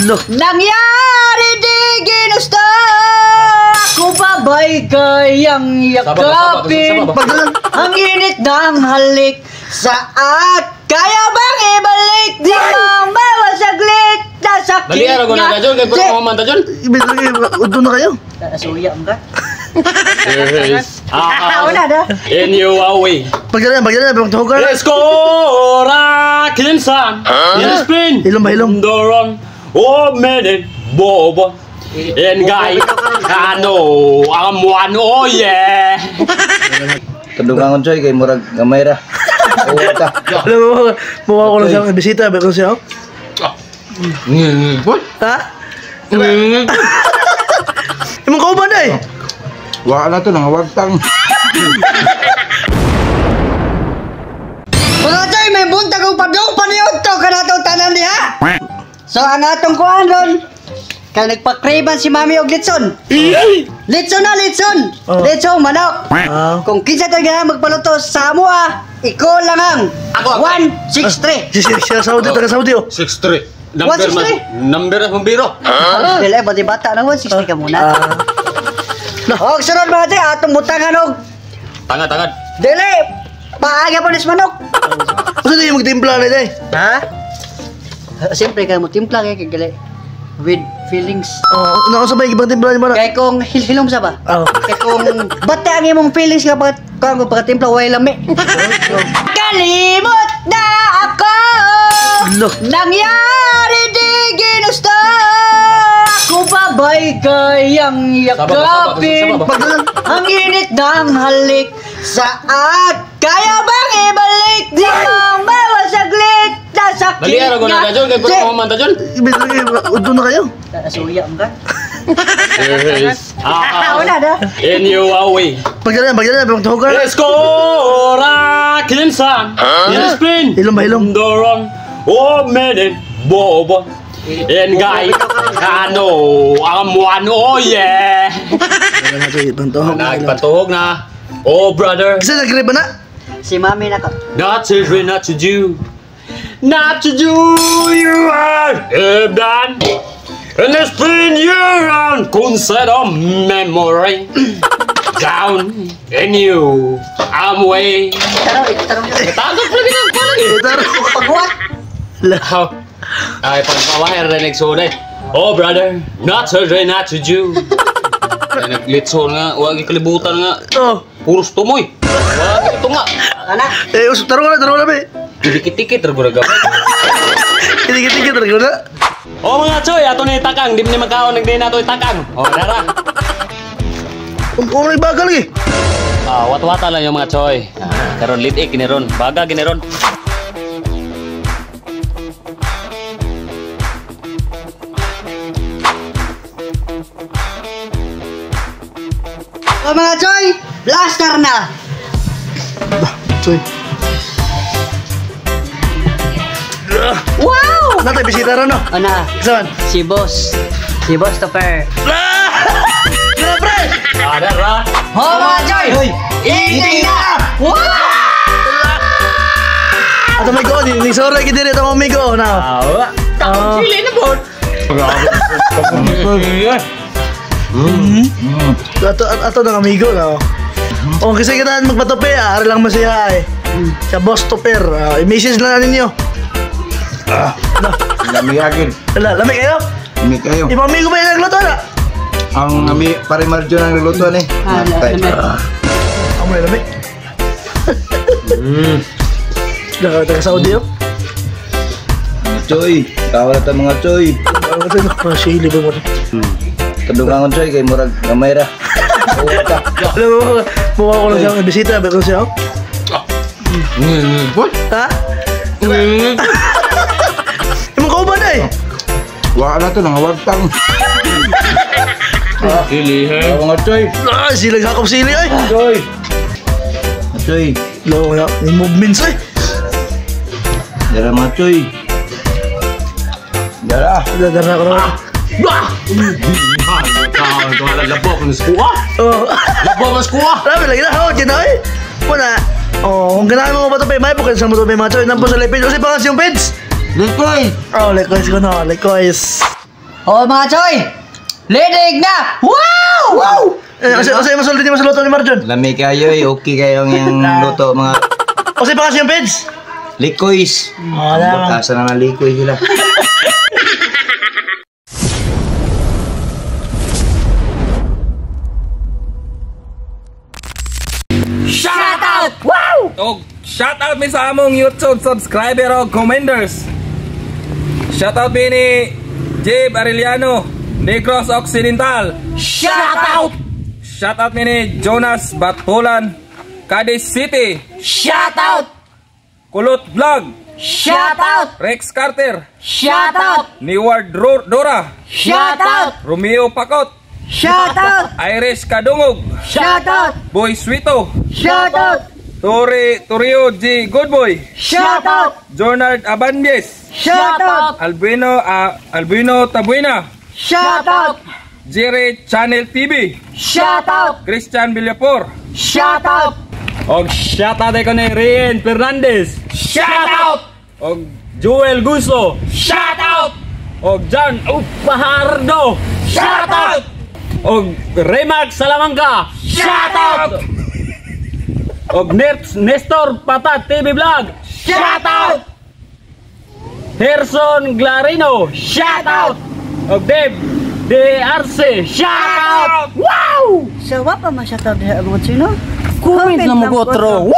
Nangyari di ginusto. Ako pa ba'y kayang yakapin? Ang init ng halik sa at kaya bang ibalik? Di mang mawasaglit na sakit. Bali araw ko na Dajon, kaya ko na mamanta Dajon. Udo na kayo. Suya mo ka? Una na. In your way. Pagdala, tuhog ka. Let's go, Rakinsan. Spin. Ilong ba, ilong? Doron. Oh, minute, bobo. And guy, ano, ang one, oh yeah. Kadungan ko Choy, kay murag gamay ra. Alam mo, mukha ko lang siyang bisita, bakit siya? Ha? Imong kauban na eh. Wala to, nangawagtang. Mga Choy, may buntag o padong paniod to ka na itong tanan niya. So, ang atong kuhaan ron, kaya nagpa-craven si Mami og litson. Litson na, litson! Litson, manok! Kung kinsa tayo magpaluto sa amo iko lang ang 163. Siya Saudi, taga Saudi oh. 6-3. 163? Number na mong biro. Dili, bati bata na 160 ka muna. Og sunod mga Choy, atong butangan og Tangad. dili! Paaga po nis manok! Masa di magtimpla na day? Ha? Siyempre, kaya mo timpla kaya kagali. With feelings. Nakasabay ibang timpla ni Mana. Kaya kung hilom sa ba? Kaya kung bata ang imong feelings kapag pagkatimpla, way lami. Kalimot na ako! Nangyari di ginusto. Ako pa ba'y kayang yakapin? Ang init ng halik sa at kaya bang ibalik? Di mang mawasaglit na sakit. Bali araw ko na Dajon, kaya ko na mamanta Dajon. Udo na kayo. Suya mo ka? Una na. In your way. Pagdala, tuhog ka. Let's go, Rakinsan. Spin. Ilong ba, ilong? Doron. Oh, minute, bobo. And guy, ano, ang one, oh yeah. Nagpatuhog na. Oh, brother. Kasi nag-grip ba na? Si Mami na ka. Not to do, not to do. Not to do, you have done. And it's been your own concept of memory. Down in you, I'm way. Tarong. Tagad pa rin ang parang eh. Pagbuhat. Ay, pagpawahir na nagsunay. Oh, brother, not to do, not to do. Naglitson nga, huwag ikalibutan nga. Puros tumoy. Huwag ito nga. Anak. Tarong na be. Dikit-dikit, rago-raga. Dikit-dikit na. Oh, mga Choy, ato na itakang. Di mo magkaon, nagdi na ito itakang. Oh, dara. Kung nagbagal lagi. Wat-wata lang yung mga Choy. Karon litik, giniron. Baga, giniron. O mga Choy, blaster na! Choy. Wow! Natay, bisita rin no? Ana, Saan? si Boss Topper. Kira pre! Dara. O mga Choy! Eating na! Wow! Ato may ko, ni sorry kita rin ito mga amigo na. Pili na po. Ato ng amigo na. O kasi kita magpatope ari lang masaya eh. Sa Boss Topper, i-message lang ninyo. Lami agin. Lami kayo? Lami kayo. Ibang amigo ba yung nagluto na? Ang ami pare Marjo nang niluto ni. Amoy lami. Taga Saudi oh. Choy, kawala ta mga Choy. Ano ito? Pasili ba mo? Kadungan ko Choy, kay murag gamay ra. Alam mo, mukha ko lang siyang bisita, bakit siya? Ha? Imong kauban na eh. Wala to, nangawagtang. Kilihin. Mga Choy. Silag hakop sili ay. Choy. Choy. Loko na, yung movements ay. Dara mga Choy. Dara. Dara ko naman. Labok ng skuha. Labok ng skuha. Grabe lagi na, hawag dyan ay. Muna, kung ganahan mo ba ito pa may bukal sa mo ito pa yung macho, nampo sa lepage. Kasi pangas yung page. Likoy. Likewise ko na, likewise. O mga choy, linig na! Wow! Wow! Kasi masulti mo sa luto ni Marjon. Lami kayo okay kayo yung luto mga Kasi pa kasi yung peds. likoys. Wala. Butasan na ng likoy sila. Og shoutout mi sa among YouTube subscriber o commenders. Shoutout mi ni Jeb Arellano, Negros Occidental. Shoutout! Shoutout mi ni Jonas Batpulan, Cadiz City. Shoutout! Kulot Vlog, Shoutout! Rex Carter, Shoutout! Niward Dora, Shoutout! Romeo Pakot, Shoutout! Irish Kadungog, Shoutout! Boy Sweeto, Shoutout! Torio G Goodboy, Shoutout! Jonard Abanbies, Shoutout! Albino Tabuena, Shoutout! Jerry Channel TV, Shoutout! Christian Villapor, Shoutout! Og shoutout ko ni Rian Fernandez. Shoutout! Og Joel Guso. Shoutout! Og John Upahardo. Shoutout! Og Remax Salamanca. Shoutout! Og Nestor Patat TV Vlog. Shoutout! Herson Glarino. Shoutout! Og Deb DRC. Shoutout! Wow! So, wapa ma shoutout diha ang sino? Comment na mo, Gotro.